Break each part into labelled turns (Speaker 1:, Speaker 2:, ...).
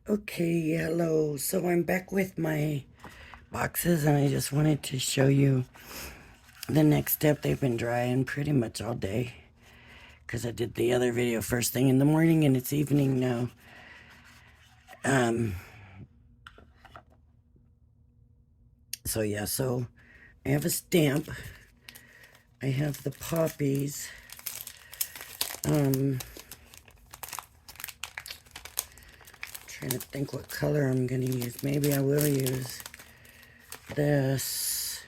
Speaker 1: Okay, hello. So I'm back with my boxes and I just wanted to show you the next step. They've been drying pretty much all day because I did the other video first thing in the morning and it's evening now. So yeah, so I have a stamp. I have the poppies. Trying to think what color I'm gonna use. Maybe I will use this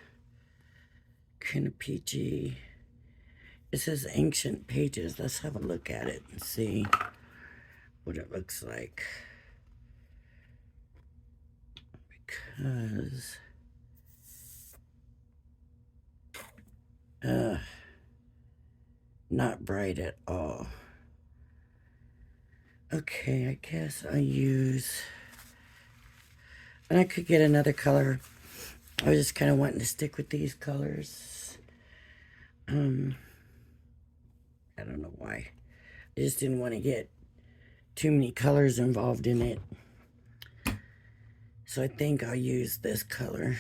Speaker 1: kind of peachy. It says Ancient Pages. Let's have a look at it and see what it looks like. Because not bright at all. Okay, I guess I use, and I could get another color. I was just kind of wanting to stick with these colors. I don't know why. I just didn't want to get too many colors involved in it. So I think I'll use this color.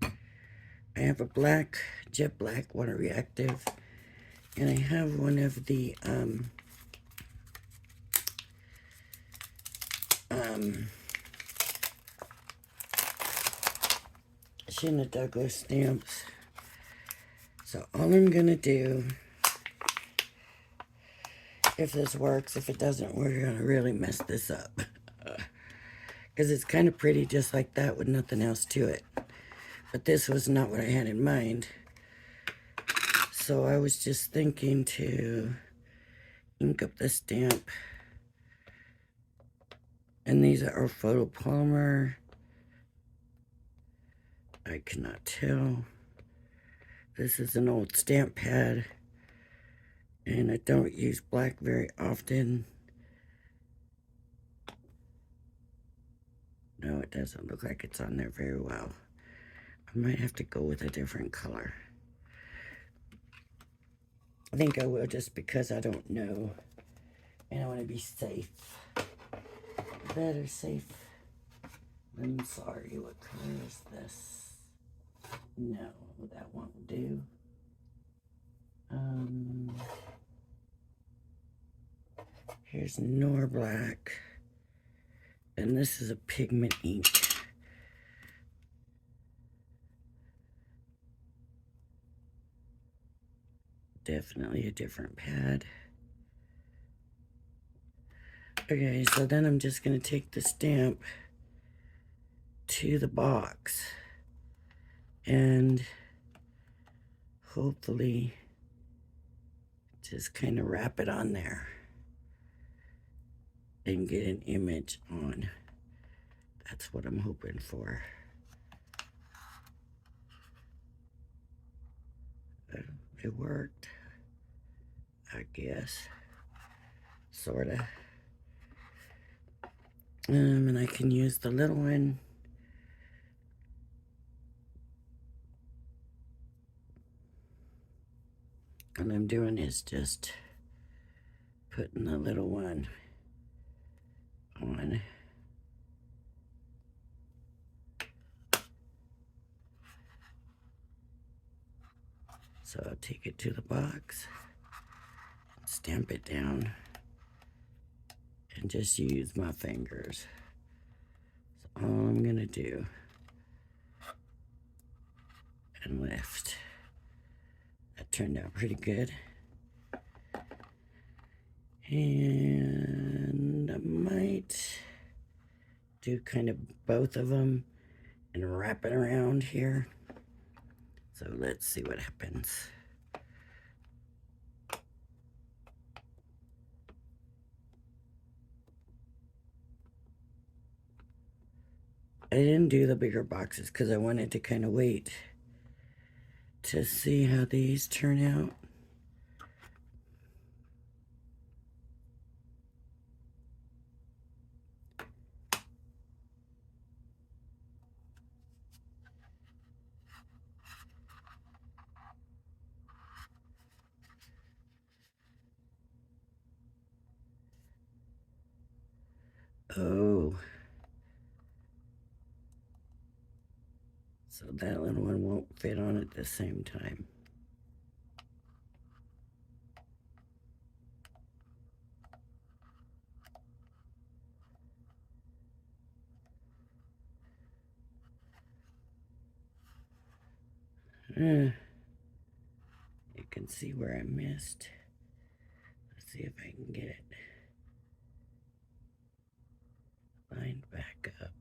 Speaker 1: I have a black, jet black, water reactive, and I have one of the Shinna Douglas stamps. So all I'm gonna do, if this works, if it doesn't, we're gonna really mess this up. Because it's kind of pretty just like that with nothing else to it. But this was not what I had in mind. So I was just thinking to ink up the stamp. And these are photopolymer. I cannot tell. This is an old stamp pad. And I don't use black very often. No, it doesn't look like it's on there very well. I might have to go with a different color. I think I will just because I don't know. And I want to be safe. Better safe than sorry. What color is this? No, that won't do. Here's Nor Black. And this is a pigment ink. Definitely a different pad. Okay, so then I'm just going to take the stamp to the box and hopefully just kind of wrap it on there and get an image on. That's what I'm hoping for. It worked, I guess, sorta. And I can use the little one. What I'm doing is just putting the little one on. So I'll take it to the box, stamp it down, and just use my fingers. That's all I'm gonna do. And lift. That turned out pretty good. And I might do kind of both of them and wrap it around here. So let's see what happens. I didn't do the bigger boxes because I wanted to kind of wait to see how these turn out. Oh. So that little one won't fit on at the same time. You can see where I missed. Let's see if I can get it lined back up.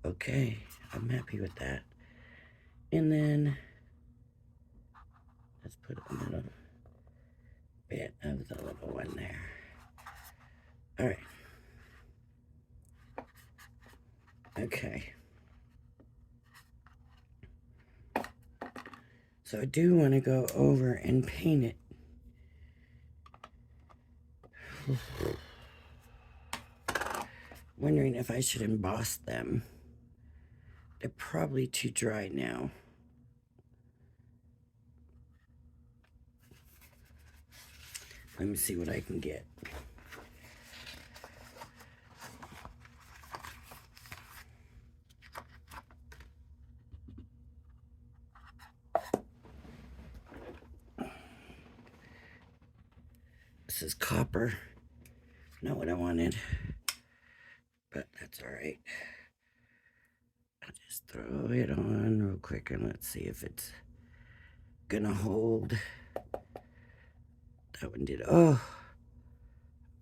Speaker 1: Okay, I'm happy with that. And then let's put a little bit of the little one there. All right. Okay. So I do want to go over and paint it. Wondering if I should emboss them. They're probably too dry now. Let me see what I can get. This is copper. Not what I wanted. But that's all right. I'll just throw it on real quick and let's see if it's gonna hold. That one did. Oh,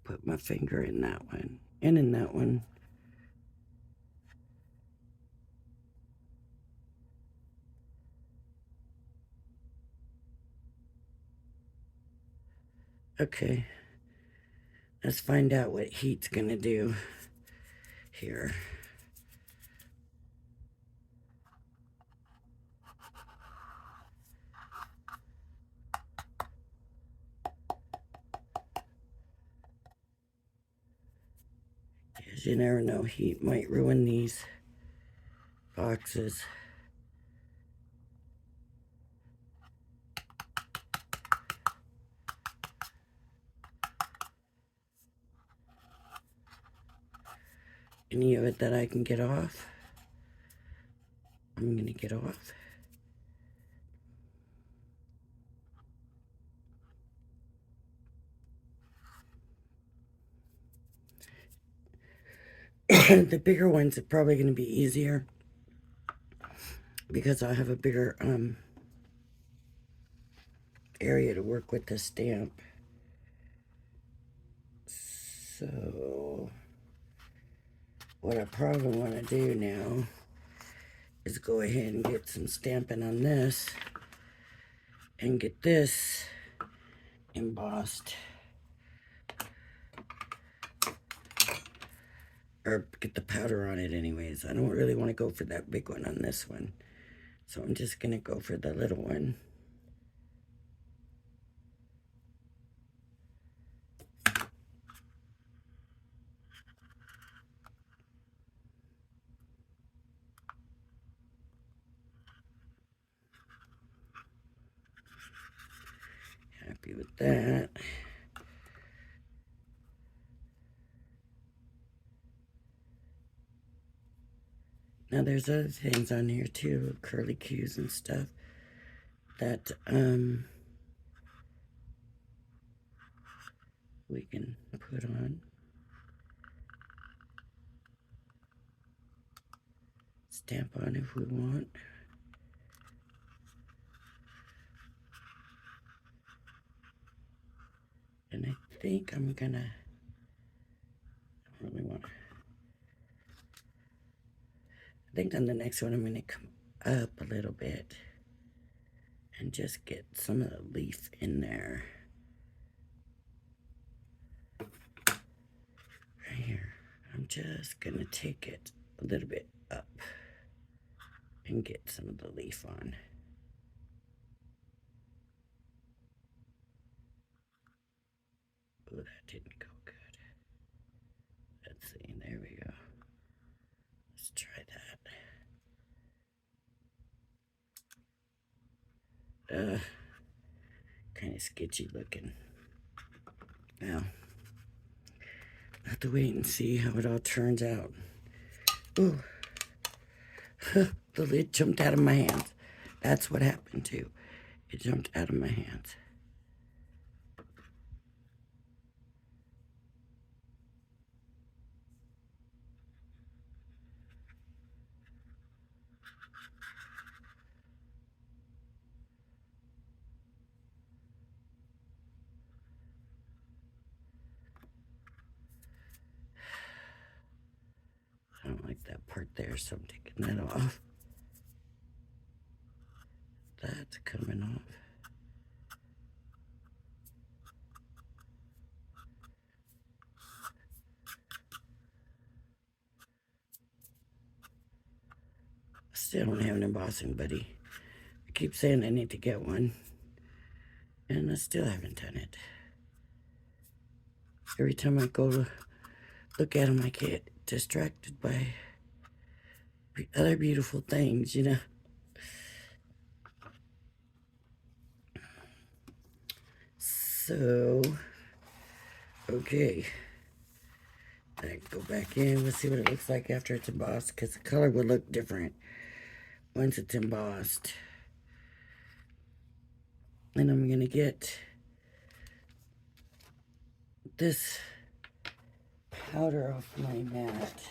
Speaker 1: put my finger in that one and in that one. Okay, let's find out what heat's gonna do here. Because you never know, heat might ruin these boxes. Any of it that I can get off, I'm gonna get off. The bigger ones are probably gonna be easier because I have a bigger area to work with the stamp. So what I probably want to do now is go ahead and get some stamping on this and get this embossed, or get the powder on it anyways. I don't really want to go for that big one on this one, so I'm just gonna go for the little one. Happy with that. Now there's other things on here too, curly cues and stuff that we can put on. Stamp on if we want. And I think I'm gonna, I don't really want, I think on the next one I'm gonna come up a little bit and just get some of the leaf in there. Right here. I'm just gonna take it a little bit up and get some of the leaf on. Oh, that didn't go good. Let's see, there we go. Let's try that. Kind of sketchy looking. Now, have to wait and see how it all turns out. Ooh, the lid jumped out of my hands. That's what happened too. It jumped out of my hands. I don't like that part there, so I'm taking that off. That's coming off. Still don't have an embossing buddy. I keep saying I need to get one, and I still haven't done it. Every time I go to look at them, I get distracted by other beautiful things, you know. So, okay. I go back in. Let's see what it looks like after it's embossed, because the color will look different once it's embossed. And I'm going to get this powder off my mat,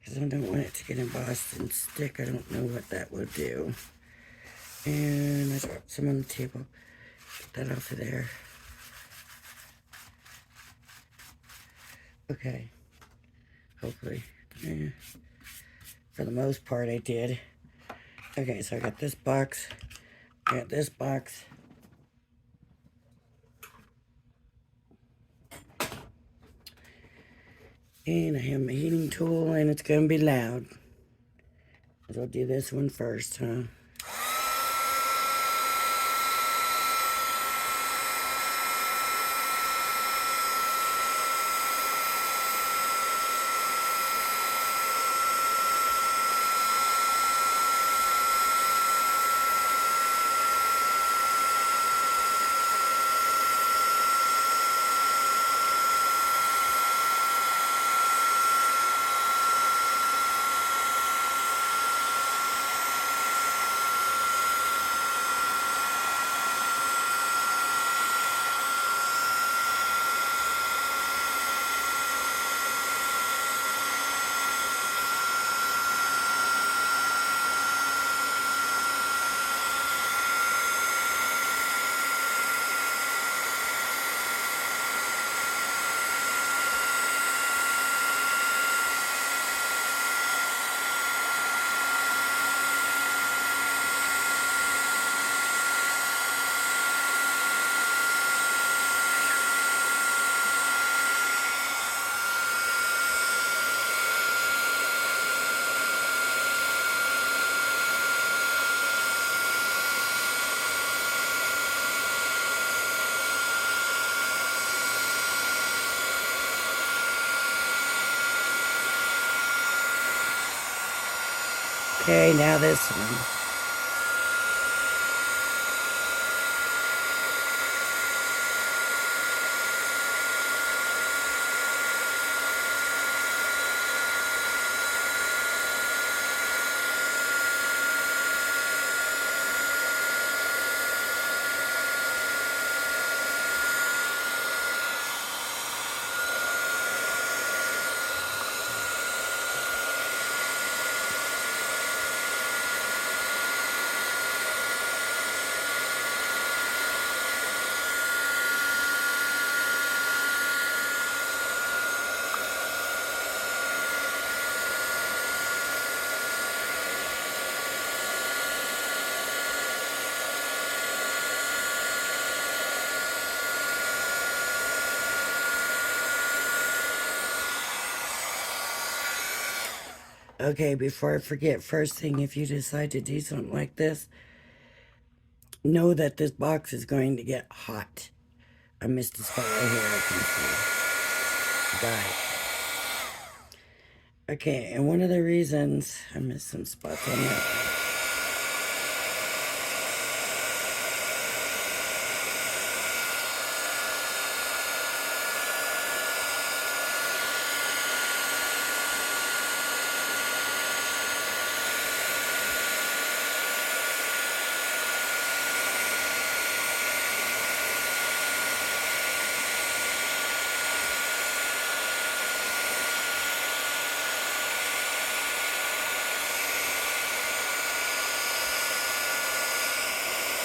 Speaker 1: because I don't want it to get embossed and stick. I don't know what that will do. And I dropped some on the table. Get that off of there. Okay. Hopefully. Yeah. For the most part, I did. Okay, so I got this box. I got this box. And I have my heating tool, and it's going to be loud. So I'll do this one first, huh? Okay, now this one. Okay, before I forget, first thing, if you decide to do something like this, know that this box is going to get hot. I missed a spot right here, I can see. Got it. Okay, and one of the reasons, I missed some spots on that.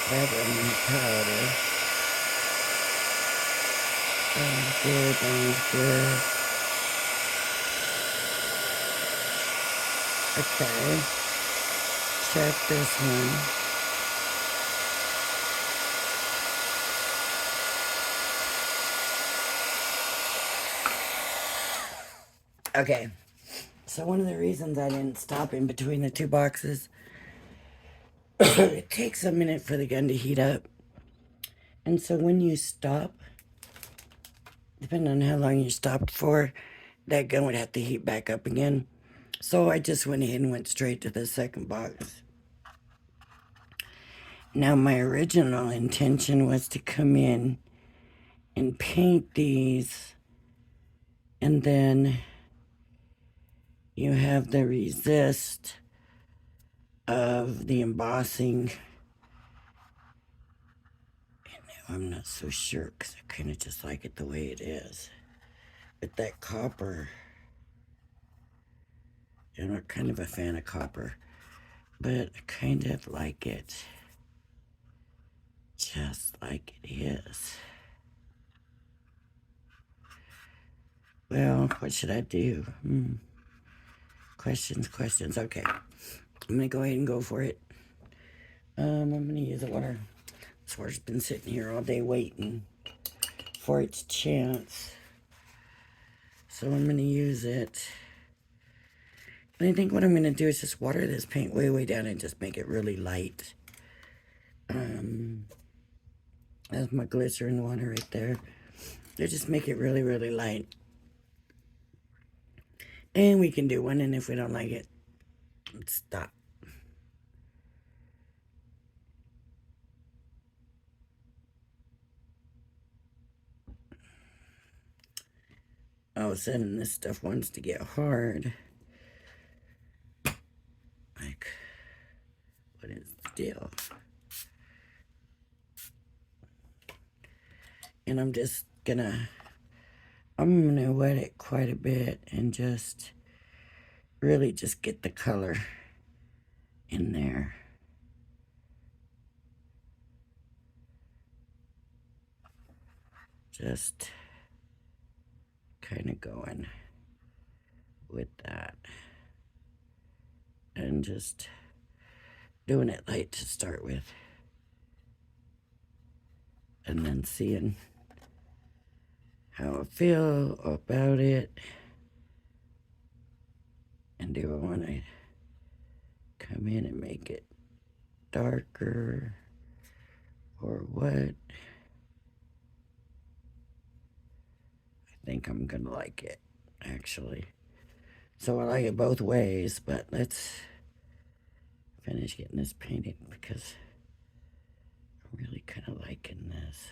Speaker 1: peppermint powder. Sounds good, sounds good. Okay, check this one. Okay, so one of the reasons I didn't stop in between the two boxes, it takes a minute for the gun to heat up. And so when you stop, depending on how long you stopped for, that gun would have to heat back up again. So I just went ahead and went straight to the second box. Now my original intention was to come in and paint these, and then you have the resist of the embossing. And now I'm not so sure because I kind of just like it the way it is. But that copper, I'm not kind of a fan of copper, but I kind of like it just like it is. Well, what should I do? Questions. Okay, I'm gonna go ahead and go for it. I'm gonna use the water. This water's been sitting here all day waiting for its chance. So I'm gonna use it. And I think what I'm gonna do is just water this paint way down and just make it really light. That's my glycerin water right there. I just make it really light. And we can do one, and if we don't like it, stop. All of a sudden, this stuff wants to get hard. Like, what is the deal? And I'm gonna wet it quite a bit and just really just get the color in there. Just kind of going with that. And just doing it light to start with. And then seeing how I feel about it. And do I want to come in and make it darker or what? I think I'm gonna like it, actually. So I like it both ways, but let's finish getting this painted because I'm really kind of liking this.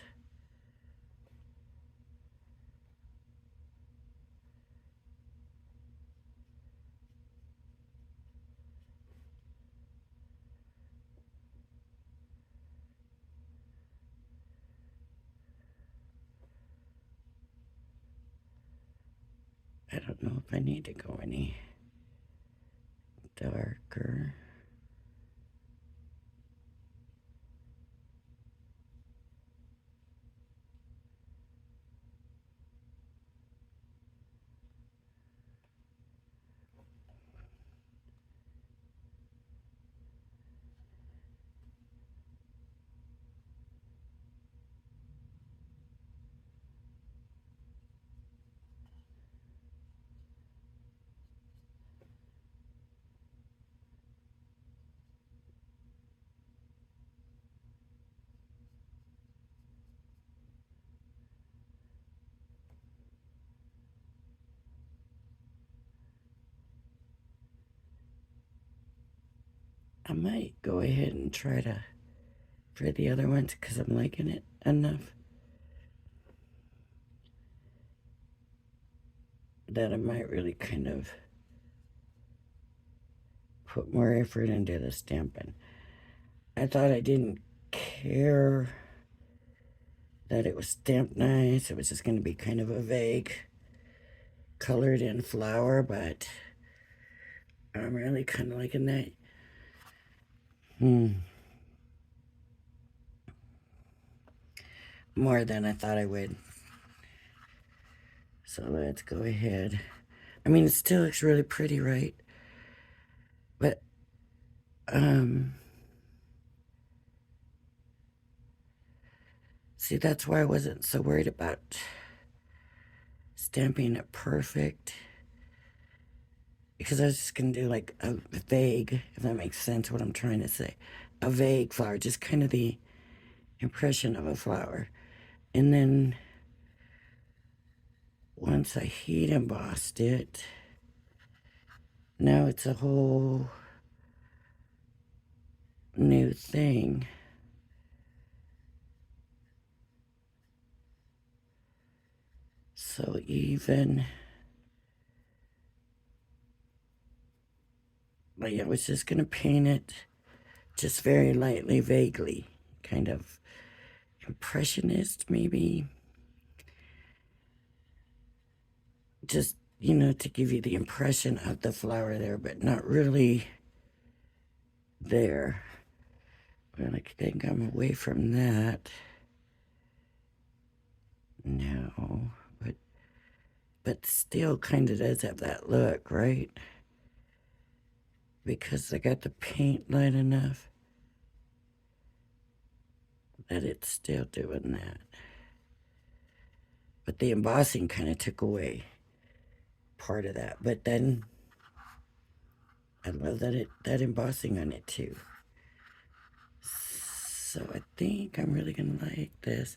Speaker 1: I don't know if I need to go any darker. I might go ahead and try to for the other ones because I'm liking it enough that I might really kind of put more effort into the stamping. I thought I didn't care that it was stamped nice. It was just going to be kind of a vague colored in flower, but I'm really kind of liking that. more than I thought I would. So let's go ahead. I mean, it still looks really pretty, right? But, see, that's why I wasn't so worried about stamping it perfect. Because I was just going to do like a vague, if that makes sense what I'm trying to say. A vague flower, just kind of the impression of a flower. And then once I heat embossed it, now it's a whole new thing. So even, like, I was just going to paint it just very lightly, vaguely, kind of impressionist, maybe. Just, to give you the impression of the flower there, but not really there. Well, I think I'm away from that now, but still kind of does have that look, right? Because I got the paint light enough that it's still doing that. But the embossing kind of took away part of that. But then I love that embossing on it too. So I think I'm really gonna like this.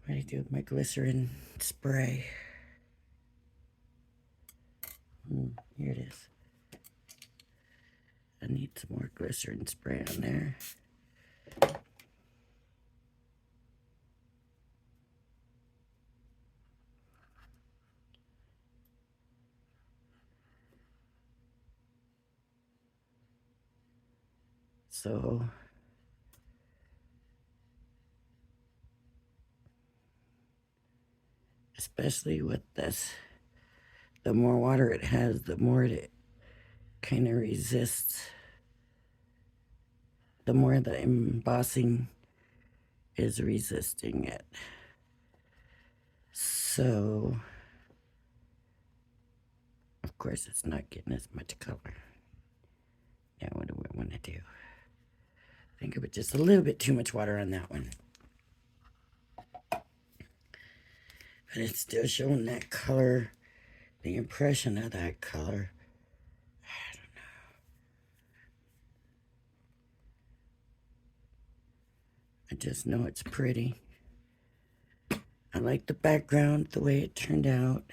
Speaker 1: What do I do with my glycerin spray? Here it is. I need some more glycerin spray on there. So especially with this, the more water it has, the more it kind of resists, the more the embossing is resisting it. So, of course, it's not getting as much color. Now, what do I want to do? I think I put just a little bit too much water on that one. But it's still showing that color, the impression of that color. I don't know. I just know it's pretty. I like the background, the way it turned out.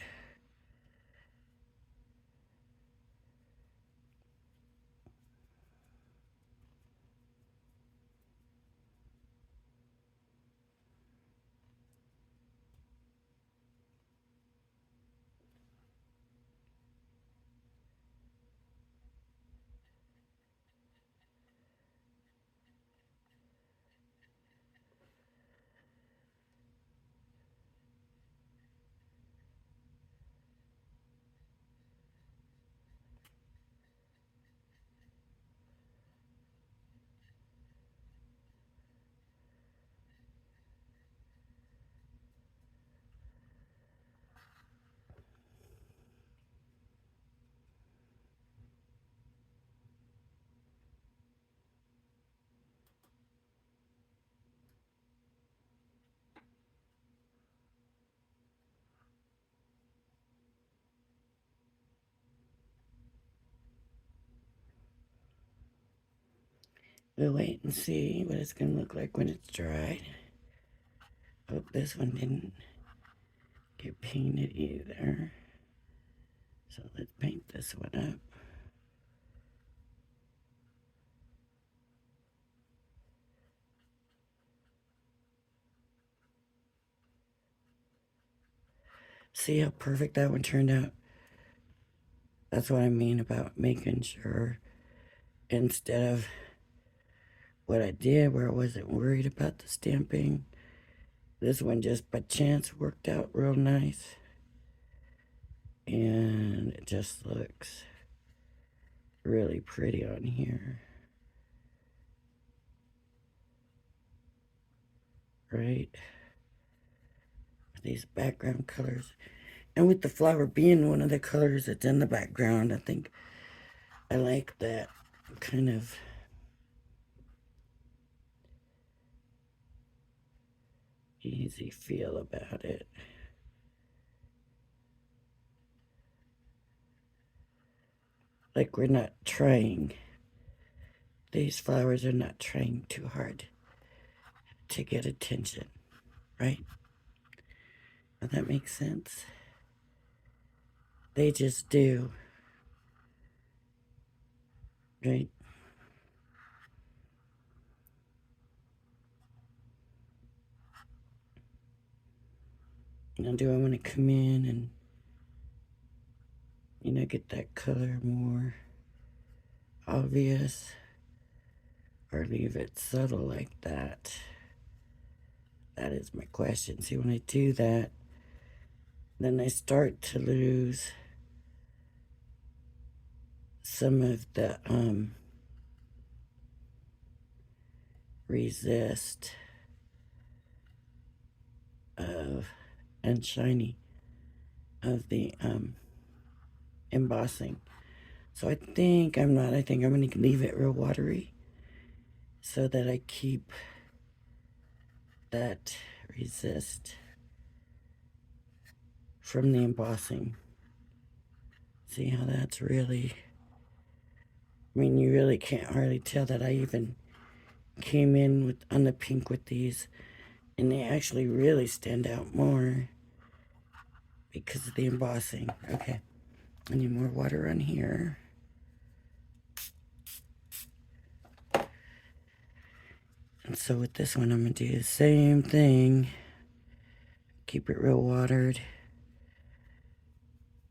Speaker 1: We'll wait and see what it's going to look like when it's dried. Hope this one didn't get painted either. So let's paint this one up. See how perfect that one turned out? That's what I mean about making sure, instead of what I did where I wasn't worried about the stamping, this one just by chance worked out real nice. And it just looks really pretty on here. right? These background colors. And with the flower being one of the colors that's in the background, I think I like that kind of easy feel about it. Like we're not trying, these flowers are not trying too hard to get attention, right? Does that make sense? They just do, right? Now, do I want to come in and, get that color more obvious, or leave it subtle like that? That is my question. See, when I do that, then I start to lose some of the resist of and shiny of the embossing. So I think I'm not. I think I'm going to leave it real watery so that I keep that resist from the embossing. See how that's really, I mean, you really can't hardly tell that I even came in with on the pink with these, and they actually really stand out more because of the embossing. Okay, I need more water on here. And so with this one, I'm going to do the same thing. Keep it real watered.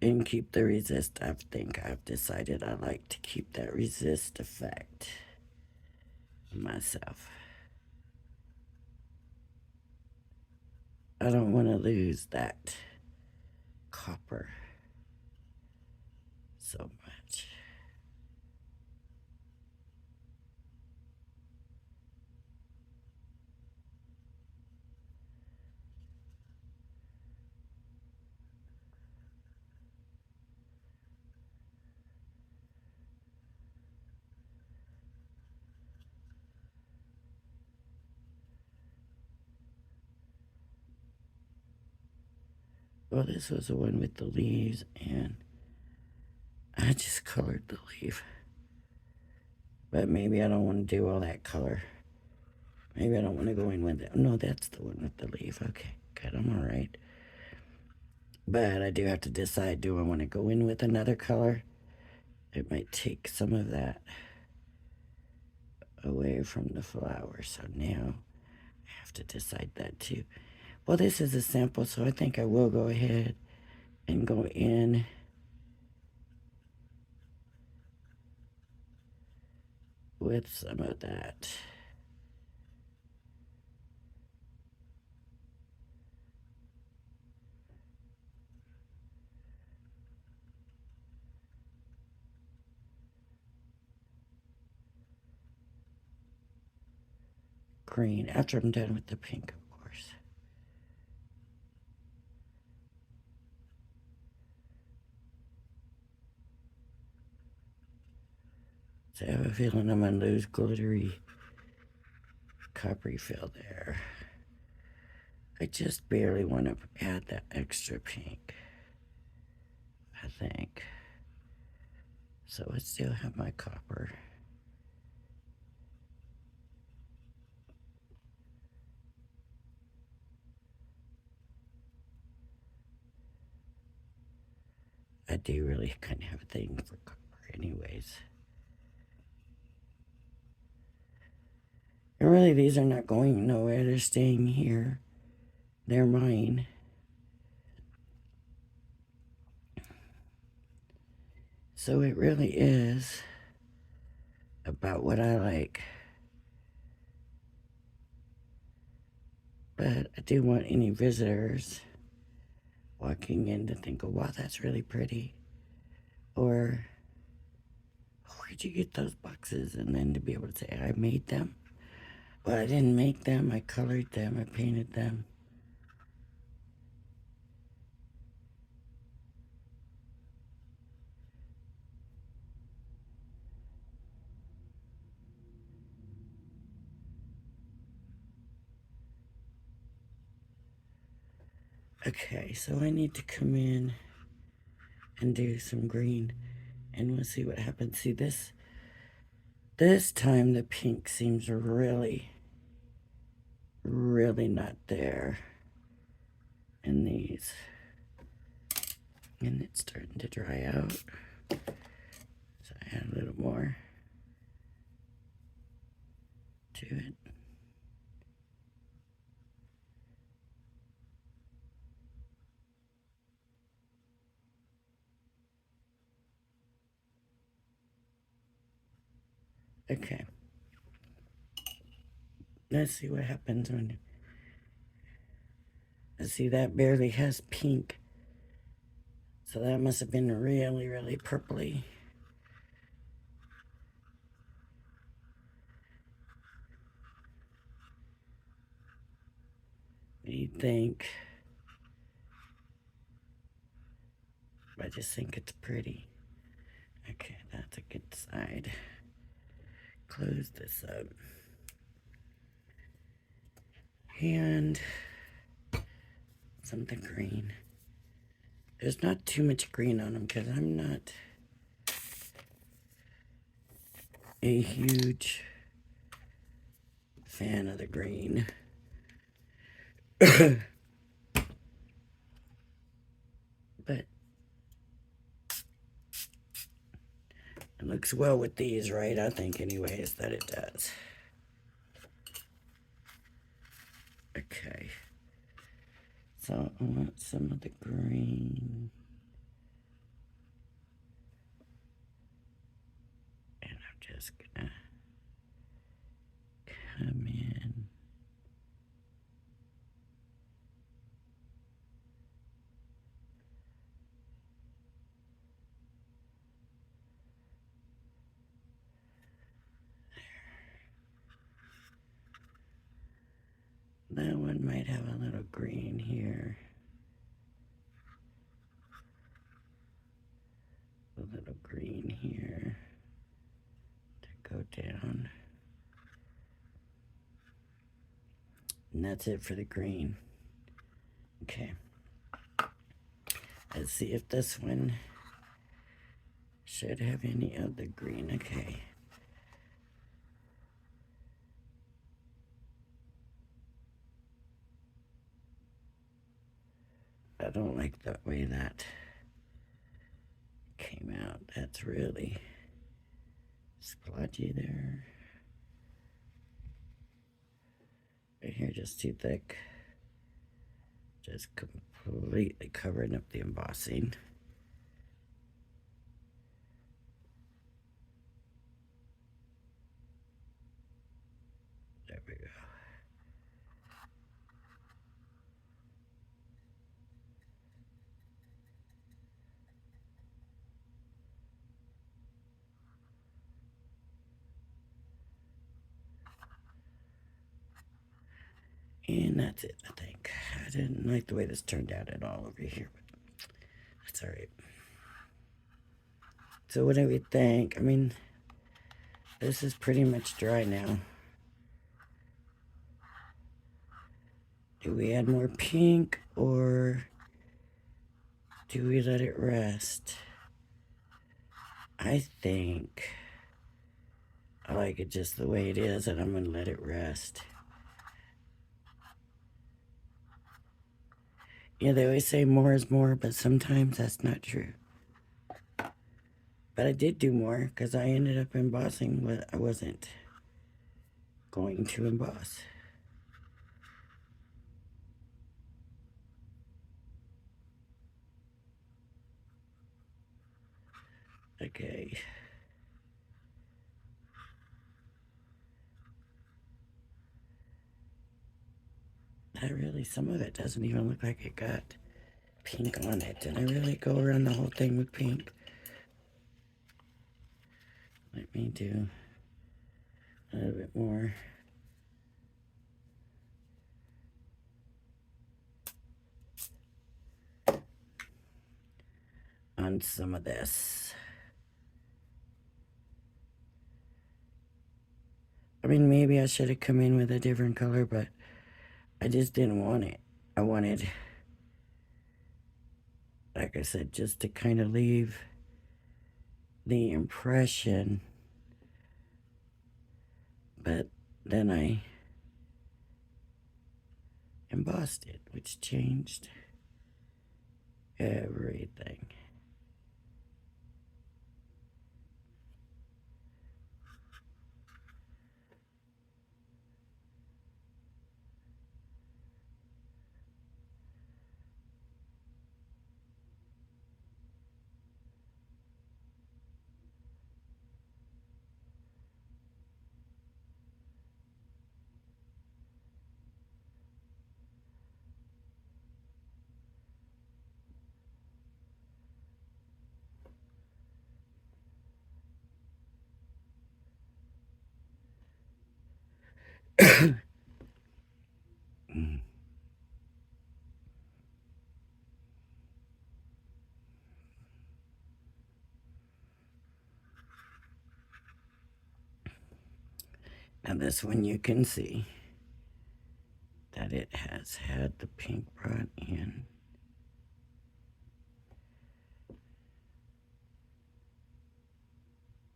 Speaker 1: And keep the resist. I think I've decided I like to keep that resist effect myself. I don't want to lose that copper so much. Well, this was the one with the leaves, and I just colored the leaf. But maybe I don't want to do all that color. Maybe I don't want to go in with it. No, that's the one with the leaf. Okay, good, I'm all right. But I do have to decide, do I want to go in with another color? It might take some of that away from the flower. So now I have to decide that too. Well, this is a sample, so I think I will go ahead and go in with some of that. Green after I'm done with the pink, of course. So I have a feeling I'm gonna lose glittery coppery fill there. I just barely want to add that extra pink, I think. So I still have my copper. I do really kind of have a thing for copper anyways. And really, these are not going nowhere. They're staying here. They're mine. So it really is about what I like. But I do want any visitors walking in to think, oh, wow, that's really pretty. Or, oh, where'd you get those boxes? And then to be able to say, I made them. Well, I didn't make them. I colored them. I painted them. Okay, so I need to come in and do some green, and we'll see what happens. See, this time the pink seems really, really not there in these. And it's starting to dry out. So I add a little more to it. Okay. Let's see what happens when. See, that barely has pink. So that must have been really, really purpley. What do you think? I just think it's pretty. Okay, that's a good side. Close this up. And something green. There's not too much green on them because I'm not a huge fan of the green. But it looks well with these, right? I think anyways that it does. Okay. So I want some of the green. And I'm just gonna come in. That one might have a little green here. A little green here to go down. And that's it for the green. Okay. Let's see if this one should have any of the green. Okay. I don't like the way that came out. That's really splotchy there. Right here, just too thick. Just completely covering up the embossing. There we go. And that's it, I think. I didn't like the way this turned out at all over here, but that's all right. So what do we think? I mean, this is pretty much dry now. Do we add more pink or do we let it rest? I think I like it just the way it is, and I'm going to let it rest. Yeah, they always say more is more, but sometimes that's not true. But I did do more because I ended up embossing what I wasn't going to emboss. Okay. That really, some of it doesn't even look like it got pink on it. Did I really go around the whole thing with pink? Let me do a little bit more. on some of this. I mean, maybe I should have come in with a different color, but I just didn't want it. I wanted, like I said, just to kind of leave the impression. But then I embossed it, which changed everything. Now this one you can see that it has had the pink brought in.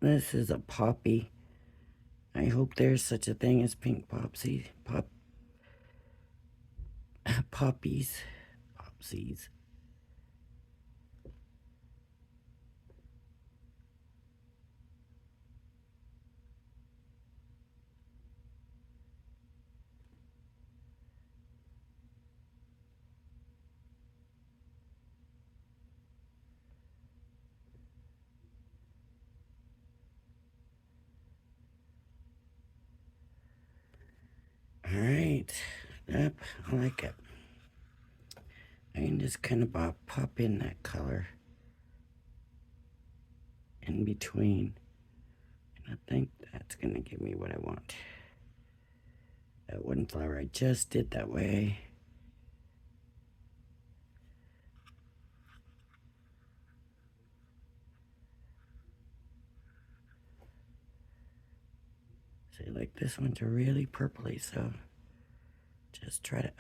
Speaker 1: This is a poppy. I hope there's such a thing as pink popsies. Poppies. Popsies. Alright. Yep, I like it. I can just kind of pop in that color in between. And I think that's going to give me what I want. That one flower I just did that way. See, like this one's really purpley, so just try to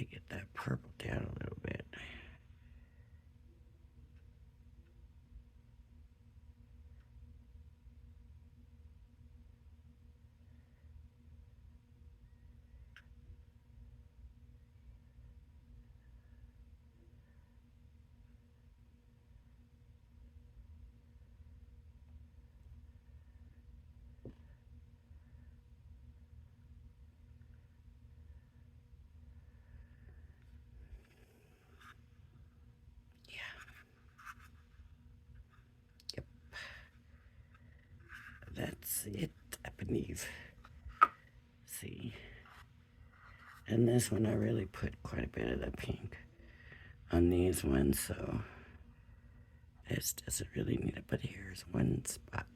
Speaker 1: get that purple down a little bit. Yep. That's it, I believe. See. And this one I really put quite a bit of the pink on these ones, so this doesn't really need it, but here's one spot.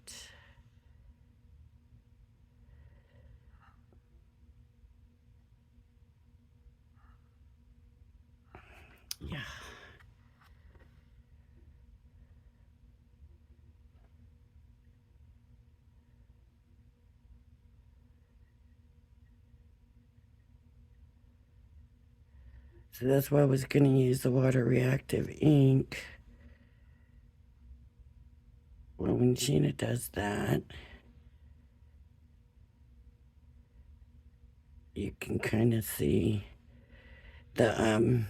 Speaker 1: Yeah. So that's why I was going to use the water reactive ink. Well, when Sheena does that, you can kind of see the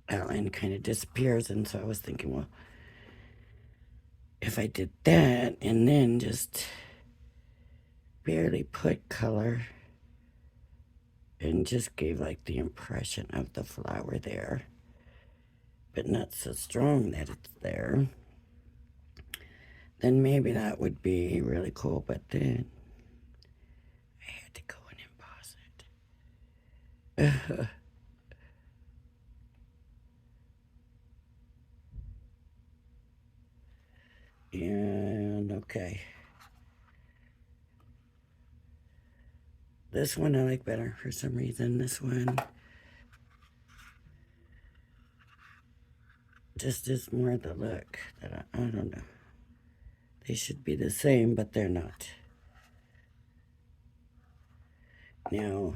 Speaker 1: outline kind of disappears. And so I was thinking, well, if I did that and then just barely put color and just gave like the impression of the flower there, but not so strong that it's there, then maybe that would be really cool. But then I had to go and emboss it. And okay. This one I like better for some reason. This one just is more the look that I don't know. They should be the same, but they're not. Now,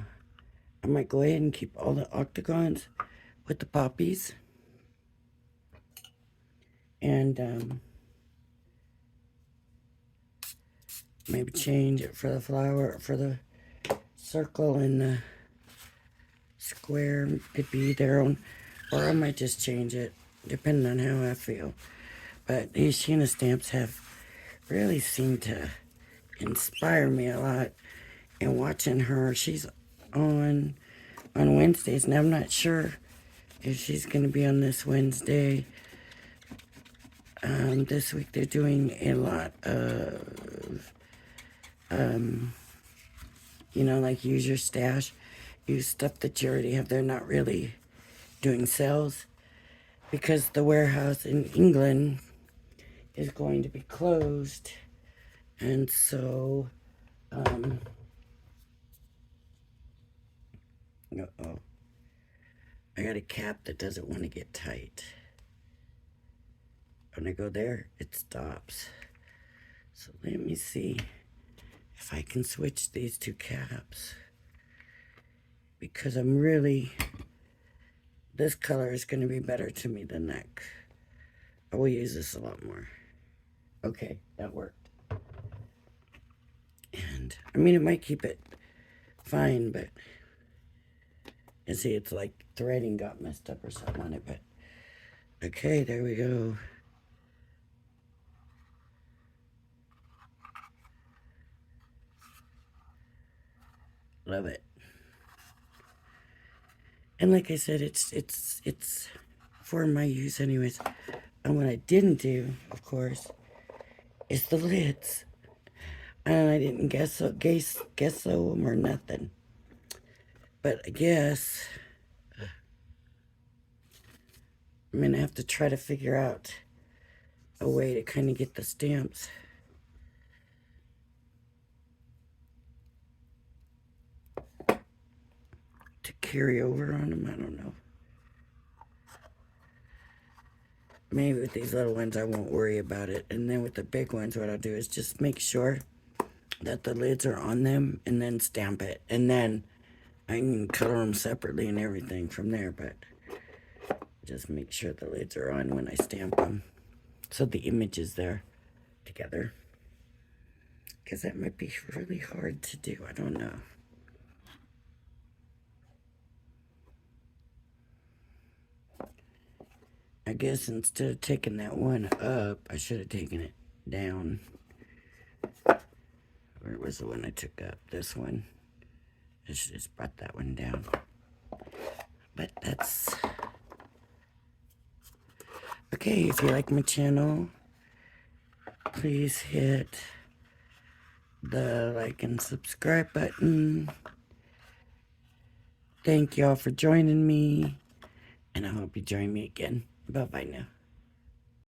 Speaker 1: I might go ahead and keep all the octagons with the poppies. And maybe change it for the flower, for the circle and the square could be their own. Or I might just change it, depending on how I feel. But these Sheena stamps have really seemed to inspire me a lot. And watching her, she's on Wednesdays, and I'm not sure if she's going to be on this Wednesday. This week they're doing a lot of, like use your stash, use stuff that you already have. They're not really doing sales because the warehouse in England is going to be closed. And so, uh-oh. I got a cap that doesn't want to get tight. When I go there, it stops. So let me see if I can switch these two caps. Because I'm really, this color is going to be better to me than that. I will use this a lot more. Okay, that worked. And, I mean, it might keep it fine, but, you see, it's like threading got messed up or something on it, but, okay, there we go. Love it. And like I said, it's for my use anyways. And what I didn't do, of course, is the lids. And I didn't guess them or nothing. But I guess I'm gonna have to try to figure out a way to kind of get the stamps to carry over on them. I don't know. Maybe with these little ones I won't worry about it. And then with the big ones, what I'll do is just make sure that the lids are on them and then stamp it. And then I can color them separately and everything from there, but just make sure the lids are on when I stamp them. So the image is there together. Because that might be really hard to do. I don't know. I guess instead of taking that one up, I should have taken it down. Where was the one I took up? This one. I should have just brought that one down. But that's... Okay, if you like my channel, please hit the like and subscribe button. Thank y'all for joining me, and I hope you join me again. Bye-bye now.